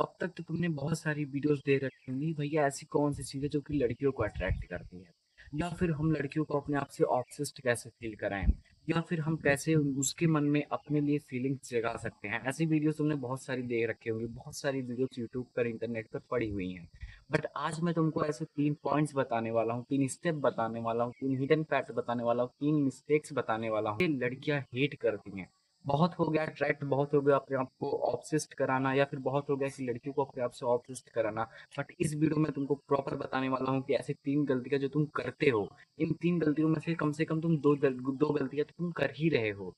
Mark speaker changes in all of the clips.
Speaker 1: अब तक तो तुमने बहुत सारी वीडियोस देख रखी होंगी भैया, ऐसी कौन सी चीज़ है जो कि लड़कियों को अट्रैक्ट करती है, या फिर हम लड़कियों को अपने आप से ऑब्सेस्ड कैसे फील कराएं, या फिर हम कैसे उसके मन में अपने लिए फीलिंग्स जगा सकते हैं। ऐसी वीडियोस तुमने बहुत सारी देख रखी होंगी, बहुत सारी वीडियोस यूट्यूब पर, इंटरनेट पर पड़ी हुई हैं। बट आज मैं तुमको ऐसे 3 पॉइंट्स बताने वाला हूँ, 3 स्टेप बताने वाला हूँ, 3 हिडन फैक्ट बताने वाला हूँ, 3 मिस्टेक्स बताने वाला हूँ, ये लड़कियां हेट करती हैं। बहुत हो गया अट्रैक्ट, बहुत हो गया अपने आप को ऑब्सेस्ड कराना, या फिर बहुत हो गया कि लड़कियों को अपने आप से ऑब्सेस्ड कराना। बट इस वीडियो में तुमको प्रॉपर बताने वाला हूँ कि ऐसी 3 गलतियां जो तुम करते हो, इन 3 गलतियों में से कम तुम दो गलतियां तो तुम कर ही रहे हो।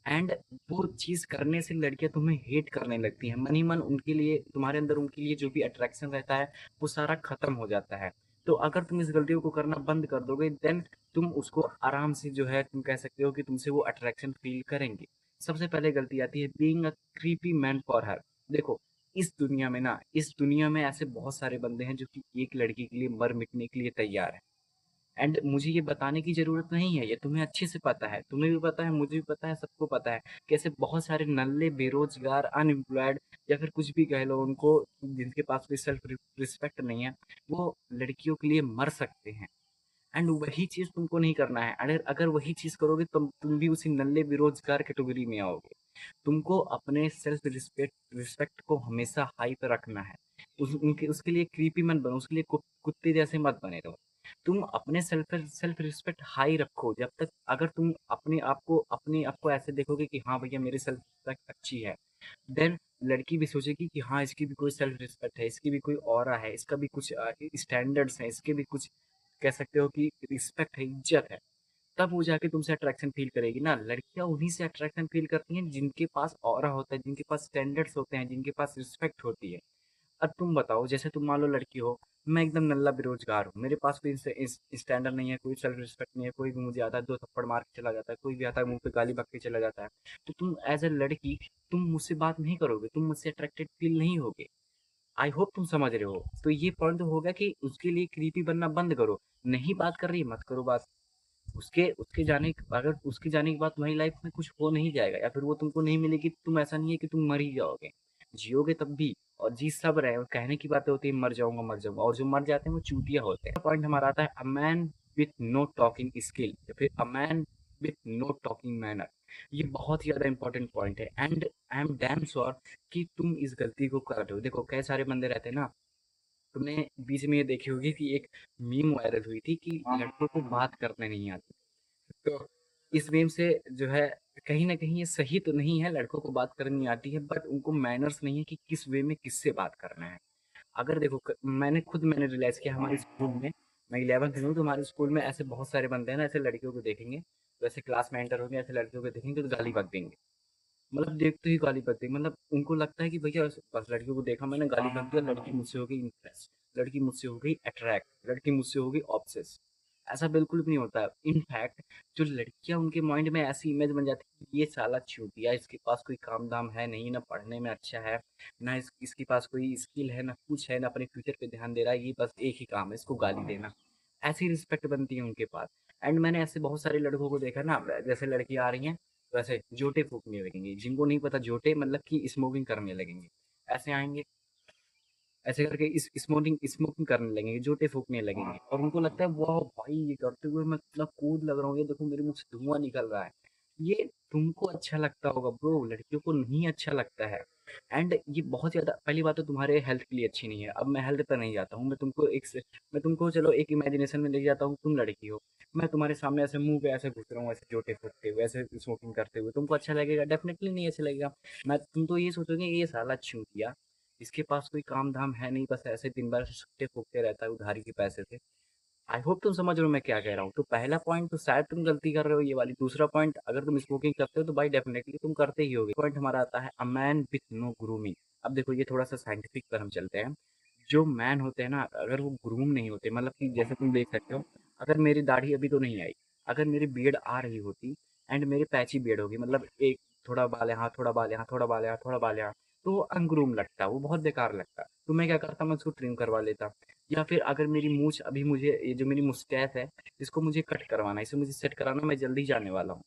Speaker 1: एंड वो चीज करने से लड़कियां तुम्हें हेट करने लगती हैं, मन ही मन उनके लिए, तुम्हारे अंदर उनके लिए जो भी अट्रैक्शन रहता है वो सारा खत्म हो जाता है। तो अगर तुम इस गलतियों को करना बंद कर दोगे, देन तुम उसको आराम से जो है, तुम कह सकते हो कि तुमसे वो अट्रैक्शन फील करेंगे। सबसे पहले गलती आती है being a creepy man for her. देखो, इस दुनिया में ऐसे बहुत सारे बंदे हैं जो कि एक लड़की के लिए मर मिटने के लिए तैयार है। एंड मुझे ये बताने की ज़रूरत नहीं है, ये तुम्हें अच्छे से पता है, तुम्हें भी पता है, मुझे भी पता है, सबको पता है कि ऐसे बहुत सारे नल्ले, बेरोज़गार, अनएम्प्लॉयड, या फिर कुछ भी कह लो उनको, जिनके पास कोई सेल्फ रिस्पेक्ट नहीं है, वो लड़कियों के लिए मर सकते हैं। एंड वही चीज़ तुमको नहीं करना है। अगर अगर वही चीज़ करोगे तो तुम भी उसी नल्ले बेरोज़गार कैटेगरी में आओगे। तुमको अपने सेल्फ रिस्पेक्ट को हमेशा हाई पे रखना है। उसके लिए क्रीपी मत बनो, उसके लिए कुत्ते जैसे मत बने रहो। तुम अपने सेल्फ रिस्पेक्ट हाई रखो। जब तक अगर तुम अपने आप को ऐसे देखोगे कि हाँ भैया मेरी सेल्फ रिस्पेक्ट अच्छी है, देन लड़की भी सोचेगी कि हाँ इसकी भी कोई सेल्फ रिस्पेक्ट है, इसकी भी कोई ऑरा है, इसका भी कुछ स्टैंडर्ड्स हैं, इसके भी कुछ कह सकते हो कि रिस्पेक्ट है, इज्जत है। तब वो जाके तुमसे अट्रैक्शन फील करेगी ना। लड़कियां उन्हीं से अट्रैक्शन फील करती हैं जिनके पास ऑरा होता है, जिनके पास स्टैंडर्ड्स होते हैं, जिनके पास रिस्पेक्ट होती है। अब तुम बताओ, जैसे तुम मान लो लड़की हो, मैं एकदम नल्ला बेरोजगार हूँ, मेरे पास कोई स्टैंडर्ड नहीं है, कोई सेल्फ रिस्पेक्ट नहीं है, कोई भी मुझे आता है 2 थप्पड़ मार के चला जाता है, कोई भी आता है मुंह पे गाली बक के चला जाता है। तो तुम एज ए लड़की, तुम मुझसे बात नहीं करोगे, तुम मुझसे अट्रैक्टेड फील नहीं होगे। आई होप तुम समझ रहे हो। तो ये पॉइंट तो होगा कि उसके लिए क्रीपी बनना बंद करो। नहीं बात कर रही है, मत करो बात। उसके उसके जाने अगर उसके जाने के बाद तुम्हारी लाइफ में कुछ हो नहीं जाएगा, या फिर वो तुमको नहीं मिलेगी, तुम ऐसा नहीं है कि तुम मर ही जाओगे, जियोगे तब भी। और जी सब रहे, और कहने की बातें होती है मर जाऊंगा मर जाऊंगा, और जो मर जाते हैं वो चूतिया होते हैं। पॉइंट हमारा आता है a man with know talking skill, या फिर अ man with know talking manner. ये बहुत ही ज्यादा इंपॉर्टेंट पॉइंट है, and I am damn sure कि तुम इस गलती को कर रहे हो। देखो, कई सारे बंदे रहते हैं ना, तुमने बीच में ये देखी होगी कि एक मीम वायरल हुई थी कि लड़कों को बात करने नहीं आती। तो इस मीम से जो है, कहीं न कहीं ये सही तो नहीं है, लड़कों को बात करनी आती है, बट उनको मैनर्स नहीं है कि किस वे में किससे बात करना है। अगर देखो, मैंने रियलाइज़ किया हमारे स्कूल में, मैं 11th में हूँ, तो हमारे स्कूल में ऐसे बहुत सारे बंदे हैं ना, ऐसे लड़कियों को देखेंगे, तो ऐसे क्लास में एंटर होंगे, ऐसे लड़कियों को देखेंगे तो गाली बक देंगे। मतलब देखते ही गाली बक देंगे, मतलब उनको लगता है कि भैया बस लड़कियों को देखा मैंने, गाली बक दिया, लड़की मुझसे हो गई इम्प्रेस, लड़की मुझसे हो गई अट्रैक्ट, लड़की मुझसे हो गई ऑब्सेस। ऐसा बिल्कुल भी नहीं होता है। इनफैक्ट जो लड़कियां, उनके माइंड में ऐसी इमेज बन जाती है कि ये साला चूतिया, इसके पास कोई काम धाम है नहीं, ना पढ़ने में अच्छा है, ना इसके पास कोई स्किल है, ना कुछ है, ना अपने फ्यूचर पे ध्यान दे रहा है, ये बस एक ही काम है इसको गाली देना। ऐसी रिस्पेक्ट बनती है उनके पास। एंड मैंने ऐसे बहुत सारे लड़कों को देखा ना, जैसे लड़की आ रही हैं वैसे जोटे फूकने लगेंगे, जिनको नहीं पता जोटे मतलब कि स्मोकिंग करने लगेंगे। ऐसे आएंगे, ऐसे करके इस स्मोकिंग स्मोकिंग करने लगेंगे, जोटे फूकने लगेंगे, और उनको लगता है वाह भाई ये करते हुए मैं कितना कूल लग रहा हूँ, ये देखो मेरे मुंह से धुआं निकल रहा है। ये तुमको अच्छा लगता होगा ब्रो, लड़कियों को नहीं अच्छा लगता है। एंड ये बहुत ज्यादा, पहली बात तो तुम्हारे हेल्थ के लिए अच्छी नहीं है। अब मैं हेल्थ पर नहीं जाता हूँ, मैं तुमको चलो एक इमेजिनेशन में ले जाता हूँ, तुम लड़की हो, मैं तुम्हारे सामने ऐसे मुंह पे ऐसे घुस रहा हूँ, ऐसे जोटे फूकते हुए, ऐसे स्मोकिंग करते हुए, तुमको अच्छा लगेगा? डेफिनेटली नहीं अच्छा लगेगा। तुम तो ये सोचोगे ये साला चूतिया, इसके पास कोई काम धाम है नहीं, बस ऐसे दिन भर छुट्टे फूकते रहता है उधारी के पैसे से। आई होप तुम समझ रहे हो मैं क्या कह रहा हूँ। तो पहला पॉइंट तो शायद तुम गलती कर रहे हो ये वाली। दूसरा पॉइंट, अगर तुम स्मोकिंग करते हो तो भाई डेफिनेटली तुम करते ही होगे। पॉइंट हमारा आता है a man with no grooming. अब देखो, ये थोड़ा सा साइंटिफिक पर हम चलते हैं। जो मैन होते हैं ना, अगर वो ग्रूम नहीं होते, मतलब कि जैसे तुम देख सकते हो, अगर मेरी दाढ़ी अभी तो नहीं आई, अगर मेरी बियर्ड आ रही होती, एंड मेरी पैची बियर्ड होगी, मतलब एक थोड़ा बाल यहाँ, थोड़ा बाल यहाँ, थोड़ा बाल यहाँ, थोड़ा बाल यहाँ, तो वो अनग्रूम लगता, वो बहुत बेकार लगता। तो मैं क्या करता, मैं उसको ट्रिम करवा लेता। या फिर अगर मेरी मूछ अभी, मुझे ये जो मेरी मुस्टैच है, इसको मुझे कट करवाना है, इसे मुझे सेट कराना, मैं जल्दी जाने वाला हूँ।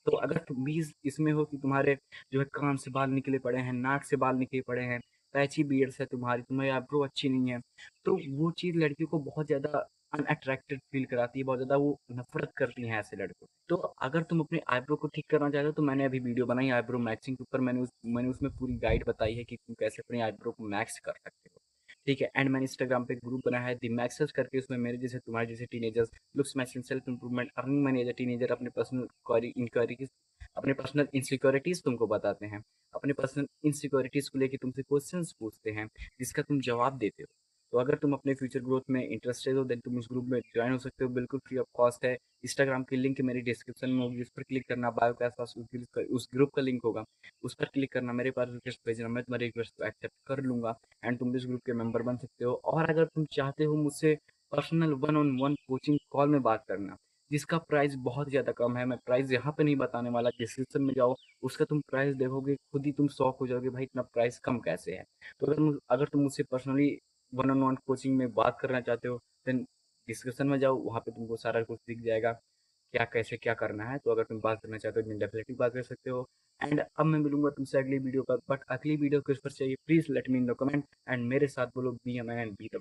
Speaker 1: तो अगर तुम भी इसमें हो कि तुम्हारे जो है कान से बाल निकले पड़े हैं, नाक से बाल निकले पड़े हैं, पैची बियर्ड्स है तुम्हारी आईब्रो अच्छी नहीं है, तो वो चीज़ लड़कियों को बहुत ज़्यादा अनअट्रैक्टिव फ़ील कराती है, बहुत ज़्यादा वो नफ़रत करती हैं ऐसे लड़कों से। तो अगर तुम अपने आईब्रो को ठीक करना चाहते हो तो मैंने अभी वीडियो बनाई आईब्रो मैक्सिंग के ऊपर, मैंने उसमें पूरी गाइड बताई है कि तुम कैसे अपने आईब्रो को मैक्स कर सकते हो। ठीक है, एंड मैंने इंस्टाग्राम पे एक ग्रुप बनाया है दी मैक्सर्स करके, उसमें मेरे जैसे तुम्हारे जैसे teenagers looks matching self improvement earning money as a teenager अपने पर्सनल इंक्वायरीज, अपने पर्सनल इनसिक्योरिटीज तुमको बताते हैं, अपने पर्सनल इनसिक्योरिटीज को लेके तुमसे क्वेश्चंस पूछते हैं जिसका तुम जवाब देते हो। तो अगर तुम अपने फ्यूचर ग्रोथ में इंटरेस्टेड हो देन तुम उस ग्रुप में ज्वाइन हो सकते हो, बिल्कुल फ्री ऑफ कॉस्ट है। इंस्टाग्राम की लिंक मेरी डिस्क्रिप्शन में होगी, उस पर क्लिक करना, बायो के आसपास उस ग्रुप का लिंक होगा, उस पर क्लिक करना, मेरे पास रिक्वेस्ट भेजना, मैं तुम्हारी रिक्वेस्ट को एक्सेप्ट कर लूंगा एंड तुम इस ग्रुप के मेंबर बन सकते हो। और अगर तुम चाहते हो मुझसे personal one on one coaching call में बात करना, जिसका प्राइस बहुत ज़्यादा कम है, मैं प्राइस यहाँ पे नहीं बताने वाला, डिस्क्रिप्शन में जाओ, उसका तुम प्राइस देखोगे खुद ही तुम शॉक हो जाओगे, भाई इतना प्राइस कम कैसे है। तो अगर तुम मुझसे personally one on one coaching में बात करना चाहते हो देन डिस्क्रिप्शन में जाओ, वहाँ पे तुमको सारा कुछ दिख जाएगा, क्या कैसे क्या करना है। तो अगर तुम बात करना चाहते हो तो डेफिनेटली बात कर सकते हो। एंड अब मैं मिलूंगा तुमसे अगली वीडियो पर, बट अगली वीडियो किस पर चाहिए please let me in the comment and मेरे साथ बोलो B M N and B the